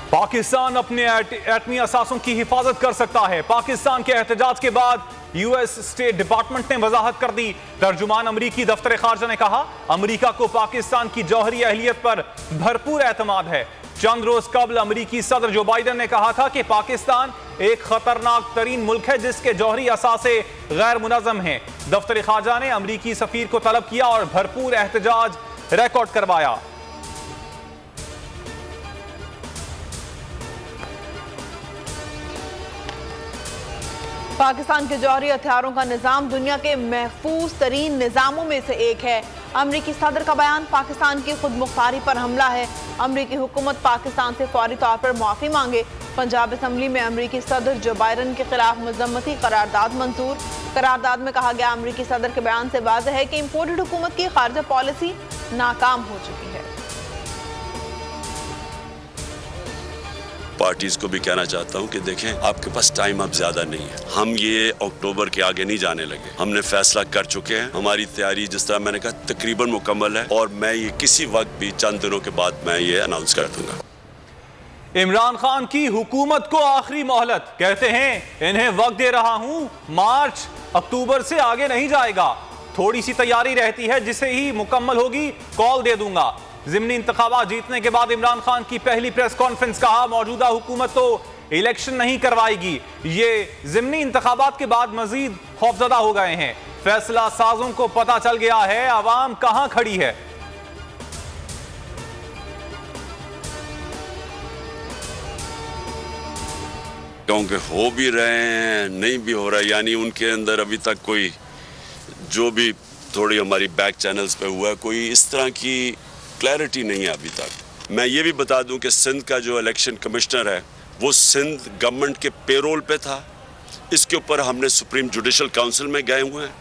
पाकिस्तान अपने एटमी असासों की हिफाजत कर सकता है। पाकिस्तान के एहतजाज के बाद यूएस स्टेट डिपार्टमेंट ने वजाहत कर दी। तर्जुमान अमरीकी दफ्तर खारजा ने कहा, अमरीका को पाकिस्तान की जौहरी अहलियत पर भरपूर एतमाद है। चंद रोज कबल अमरीकी सदर जो बाइडन ने कहा था कि पाकिस्तान एक खतरनाक तरीन मुल्क है जिसके जौहरी असासे गैर मुनज़्ज़म हैं। दफ्तर खारजा ने अमरीकी सफीर को तलब किया और भरपूर एहतजाज रिकॉर्ड करवाया। पाकिस्तान के जौहरी हथियारों का निज़ाम दुनिया के महफूज तरीन निज़ामों में से एक है। अमरीकी सदर का बयान पाकिस्तान की खुद मुख्तारी पर हमला है। अमरीकी हुकूमत पाकिस्तान से फौरी तौर पर माफ़ी मांगे। पंजाब असम्बली में अमरीकी सदर जो बाइडन के खिलाफ मजम्मती करारदाद मंजूर। करारदाद में कहा गया, अमरीकी सदर के बयान से वाज़ेह है कि इम्पोर्टेड हुकूमत की खारजा पॉलिसी नाकाम हो चुकी है। पार्टीज को भी कहना चाहता हूं कि देखें, आपके पास टाइम अब ज्यादा नहीं है। हम ये अक्टूबर के आगे नहीं जाने लगे। हमने फैसला कर चुके हैं। हमारी तैयारी, जिस तरह मैंने कहा, तकरीबन मुकम्मल है और मैं ये किसी वक्त भी चंद दिनों के बाद मैं ये अनाउंस कर दूंगा। इमरान खान की हुकूमत को आखिरी मोहलत, कहते हैं इन्हें वक्त दे रहा हूं, मार्च अक्टूबर से आगे नहीं जाएगा। थोड़ी सी तैयारी रहती है, जिसे ही मुकम्मल होगी कॉल दे दूंगा। ज़िमनी इंतखाबात जीतने के बाद इमरान खान की पहली प्रेस कॉन्फ्रेंस, कहा मौजूदा हुकूमत तो इलेक्शन नहीं करवाएगी। ये ज़िमनी इंतखाबात के बाद मजीद खौफजदा हो गए हैं। फैसला साजों को पता चल गया है अवाम कहां खड़ी है। क्योंकि हो भी रहे हैं, नहीं भी हो रहा है, यानी उनके अंदर अभी तक कोई, जो भी थोड़ी हमारी बैक चैनल्स पे हुआ, कोई इस तरह की क्लैरिटी नहीं है अभी तक। मैं ये भी बता दूं कि सिंध का जो इलेक्शन कमिश्नर है वो सिंध गवर्नमेंट के पेरोल पे था। इसके ऊपर हमने सुप्रीम जुडिशल काउंसिल में गए हुए हैं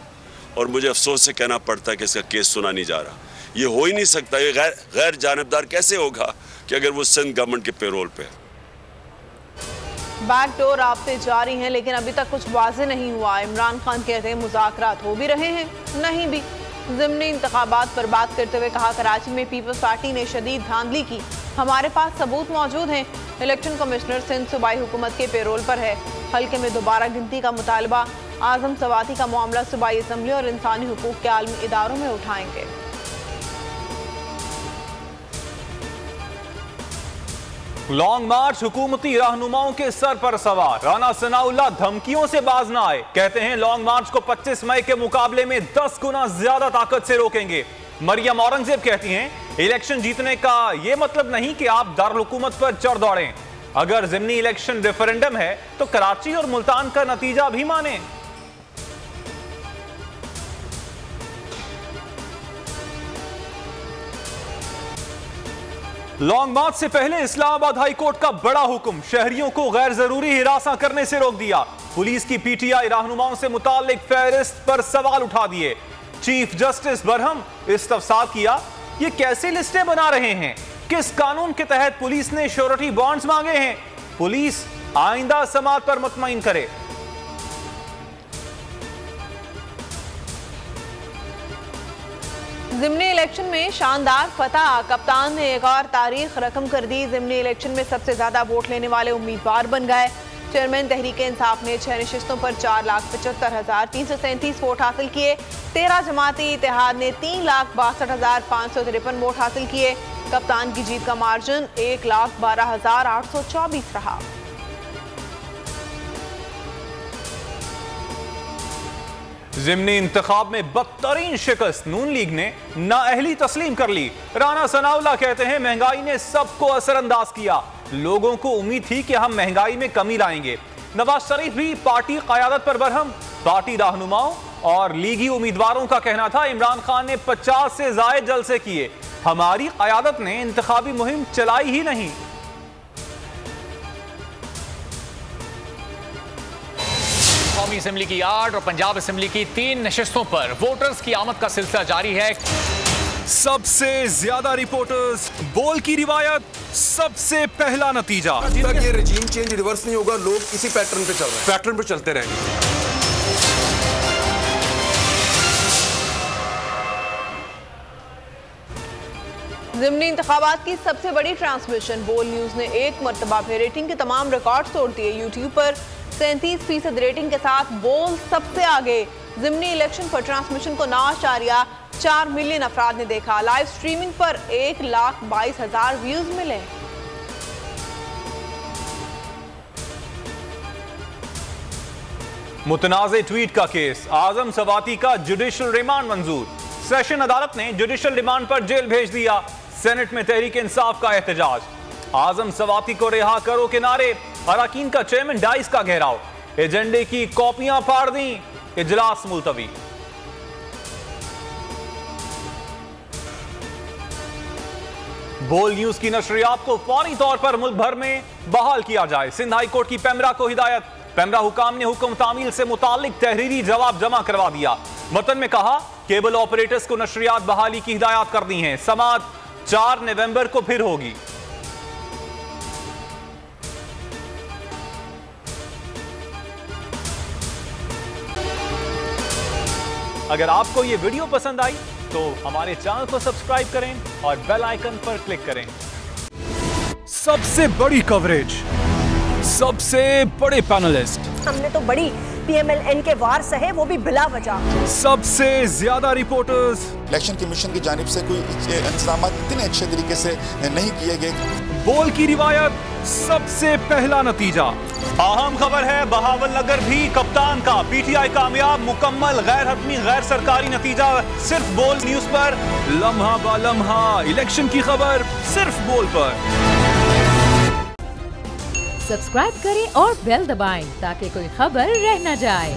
और मुझे अफसोस से कहना पड़ता है कि इसका केस सुना नहीं जा रहा। ये हो ही नहीं सकता। ये गैर जानिबदार कैसे होगा कि अगर वो सिंध गवर्नमेंट के पेरोल पे है। बैकडोर राब्ते जारी हैं, लेकिन अभी तक कुछ वाज़ेह नहीं हुआ। इमरान खान कहते हैं मुज़ाकरात हो भी रहे हैं, नहीं भी। ज़िमनी इंतखाबात पर बात करते हुए कहा, कराची में पीपल्स पार्टी ने शदीद धांधली की, हमारे पास सबूत मौजूद हैं। इलेक्शन कमिश्नर सिंध सूबाई हुकूमत के पेरोल पर है। हल्के में दोबारा गिनती का मुतालबा, आज़म सवाती का मामला सूबाई असम्बली और इंसानी हुकूक के आलमी इदारों में उठाएंगे। लॉन्ग मार्च हुकूमती रहनुमाओं के सर पर सवार। राना सनाउल्लाह धमकियों से बाज ना आए, कहते हैं लॉन्ग मार्च को 25 मई के मुकाबले में 10 गुना ज्यादा ताकत से रोकेंगे। मरियम औरंगजेब कहती हैं, इलेक्शन जीतने का यह मतलब नहीं कि आप दारुल हुकूमत पर चढ़ दौड़ें। अगर ज़िमनी इलेक्शन रेफरेंडम है तो कराची और मुल्तान का नतीजा भी माने। लॉन्ग मार्च से पहले इस्लामाबाद हाई कोर्ट का बड़ा हुक्म, शहरियों को गैर जरूरी हिरासा करने से रोक दिया। पुलिस की पीटीआई रहनुमाओं से मुताल्लिक फहरिस्त पर सवाल उठा दिए। चीफ जस्टिस बरहम इस्तफसार किया, ये कैसे लिस्टें बना रहे हैं, किस कानून के तहत पुलिस ने श्योरिटी बॉन्ड्स मांगे हैं। पुलिस आइंदा समात पर मुतमईन करे। ज़िमनी इलेक्शन में शानदार फतह, कप्तान ने एक और तारीख रकम कर दी। ज़िमनी इलेक्शन में सबसे ज्यादा वोट लेने वाले उम्मीदवार बन गए। चेयरमैन तहरीक इंसाफ ने 6 नशिस्तों पर 4,75,337 वोट हासिल किए। 13 जमाती इत्तेहाद ने 3,62,553 वोट हासिल किए। कप्तान की जीत का मार्जिन 1,12,824 रहा। ज़िमनी इंतखाब में बदतरीन शिकस्त, नून लीग ने नाअहली तस्लीम कर ली। राना सनाउल्लाह कहते हैं महंगाई ने सबको असरअंदाज किया, लोगों को उम्मीद थी कि हम महंगाई में कमी लाएंगे। नवाज शरीफ भी पार्टी क़यादत पर बरहम। पार्टी रहनुमाओं और लीगी उम्मीदवारों का कहना था इमरान खान ने 50 से ज़ायद जलसे किए, हमारी क़यादत ने इंतखाबी मुहिम चलाई ही नहीं। कौमी असेंबली की 8 और पंजाब असेंबली की 3 नशिस्तों पर वोटर्स की आमद का सिलसिला जारी है। सबसे ज्यादा रिपोर्टर्स, बोल की रिवायत, सबसे पहला नतीजा। जब तक ये रजीम चेंज रिवर्स नहीं होगा, लोग इसी पैटर्न पे चल रहे हैं, पैटर्न पे चलते रहेंगे। ज़िमनी इंतखाबात की सबसे बड़ी ट्रांसमिशन। बोल न्यूज़ ने एक मरतबा फिर रेटिंग के तमाम रिकॉर्ड तोड़ दिए। यूट्यूब पर 37% रेटिंग के साथ बोल सबसे आगे। ज़िमनी इलेक्शन पर ट्रांसमिशन को 9.4 मिलियन अफराद ने देखा। लाइव स्ट्रीमिंग पर 1,22,000 व्यूज मिले। मुतनाज़े ट्वीट का केस, आजम सवाती का जुडिशल रिमांड मंजूर। सेशन अदालत ने जुडिशल रिमांड पर जेल भेज दिया। सेनेट में तहरीक इंसाफ का एहतजाज। आजम सवाती को रिहा करो के नारे, अरकान का चेयरमैन डाइस का घेराव। एजेंडे की कॉपियां फाड़ दी, इजलास मुलतवी। बोल न्यूज की नशरियात को फौरी तौर पर मुल्क भर में बहाल किया जाए। सिंध हाई कोर्ट की पेमरा को हिदायत। पेमरा हुकाम ने हुक्म तामील से मुतालिक तहरीरी जवाब जमा करवा दिया। मतन में कहा, केबल ऑपरेटर्स को नशरियात बहाली की हिदायत कर दी हैं। समाअत 4 नवंबर को फिर होगी। अगर आपको यह वीडियो पसंद आई तो हमारे चैनल को सब्सक्राइब करें और बेल आइकन पर क्लिक करें। सबसे बड़ी कवरेज, सबसे बड़े पैनलिस्ट, हमने तो बड़ी PMLN के वार सहे, वो भी बिला वजह। सबसे ज्यादा रिपोर्टर्स। इलेक्शन कमीशन की जानिब से कोई इंतजाम इतने अच्छे तरीके से नहीं किए गए। बोल की रिवायत, सबसे पहला नतीजा। अहम खबर है बहावल नगर भी कप्तान का। PTI कामयाब, मुकम्मल गैर हतमी गैर सरकारी नतीजा सिर्फ बोल न्यूज पर। लम्हा बा लम्हा इलेक्शन की खबर सिर्फ बोल पर। सब्सक्राइब करें और बेल दबाएं ताकि कोई खबर रह न जाए।